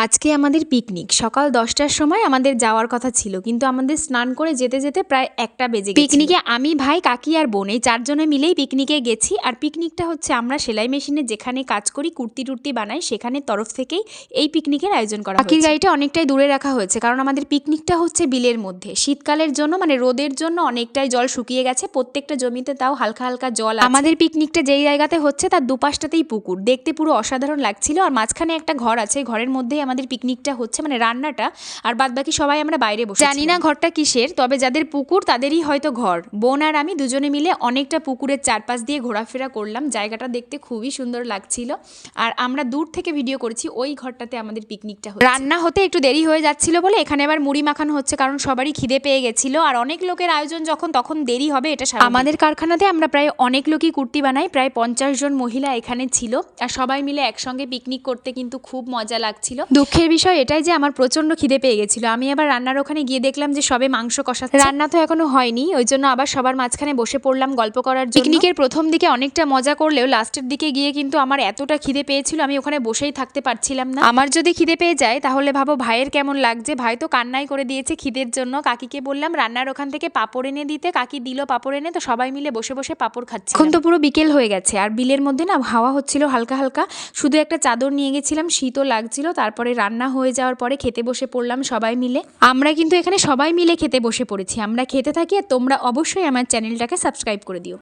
আজকে আমাদের পিকনিক সকাল 10টার সময় আমাদের যাওয়ার কথা ছিল, কিন্তু আমাদের স্নান করে যেতে যেতে প্রায় 1টা বেজে গেছে। পিকনিকে আমি, ভাই, কাকি আর বোন এই 4 জনে মিলেই পিকনিকে গেছি। আর পিকনিকটা হচ্ছে আমরা সেলাই মেশিনে যেখানে কাজ করি, কুর্তি টুর্তি বানাই, সেখানে তরফ থেকেই এই পিকনিকের আয়োজন করা হয়েছে। কাকির গাড়িটা অনেকটাই দূরে রাখা হয়েছে কারণ আমাদের পিকনিকটা হচ্ছে বিলের মধ্যে। শীতকালের জন্য মানে রোদের জন্য অনেকটাই জল শুকিয়ে গেছে, প্রত্যেকটা জমিতে তাও হালকা হালকা জল আছে। আমাদের পিকনিকটা যেই জায়গাতে হচ্ছে তার দুপাশটাতেই পুকুর, দেখতে পুরো অসাধারণ লাগছিল। আর মাঝখানে একটা ঘর আছে, ঘরের মধ্যেই আমাদের পিকনিকটা হচ্ছে, মানে রান্নাটা। আর বাদ বাকি সবাই আমরা বাইরে বসে, জানি না ঘরটা কিসের, তবে যাদের পুকুর তাদেরই হয়তো ঘর। বোন আর আমি দুজনে মিলে অনেকটা পুকুরের চারপাশ দিয়ে ঘোরাফেরা করলাম। জায়গাটা দেখতে খুবই সুন্দর লাগছিল। আর আমরা দূর থেকে ভিডিও করেছি, ওই ঘরটাতে আমাদের পিকনিকটা হচ্ছে। রান্না হতে একটু দেরি হয়ে যাচ্ছিল বলে এখানে আবার মুড়ি মাখানো হচ্ছে, কারণ সবারই খিদে পেয়ে গেছিল। আর অনেক লোকের আয়োজন যখন, তখন দেরি হবে, এটা স্বাভাবিক। আমাদের কারখানাতে আমরা প্রায় অনেক লোকই কুর্তি বানাই, প্রায় 50 জন মহিলা এখানে ছিল। আর সবাই মিলে একসঙ্গে পিকনিক করতে কিন্তু খুব মজা লাগছিল। দুঃখের বিষয় এটাই যে আমার প্রচন্ড খিদে পেয়ে গেছিল। আমি আবার রান্নার ওখানে গিয়ে দেখলাম যে সবে মাংস কষাচ্ছে, রান্না তো এখনো হয়নি। ওই জন্য আবার সবার মাঝখানে বসে পড়লাম গল্প করার জন্য। পিকনিকের প্রথম দিকে অনেকটা মজা করলেও লাস্টের দিকে গিয়ে কিন্তু আমার এতটা খিদে পেয়েছিল, আমি ওখানে বসেই থাকতে পারছিলাম না। আমার যদি খিদে পেয়ে যায় তাহলে ভাবো ভাইয়ের কেমন লাগছে। ভাই তো কান্নাই করে দিয়েছে খিদের জন্য। কাকিকে বললাম রান্নার ওখান থেকে পাঁপড় এনে দিতে, কাকি দিল পাঁপড় এনে। তো সবাই মিলে বসে বসে পাঁপড় খাচ্ছি। এখন তো পুরো বিকেল হয়ে গেছে আর বিলের মধ্যে না হাওয়া হচ্ছিল হালকা হালকা। শুধু একটা চাদর নিয়ে গেছিলাম, শীতও লাগছিল। তারপরে রান্না হয়ে যাওয়ার পরে খেতে বসে পড়লাম সবাই মিলে। আমরা কিন্তু এখানে সবাই মিলে খেতে বসে পড়েছি। আমরা খেতে থাকি আর তোমরা অবশ্যই আমার চ্যানেলটাকে সাবস্ক্রাইব করে দিও।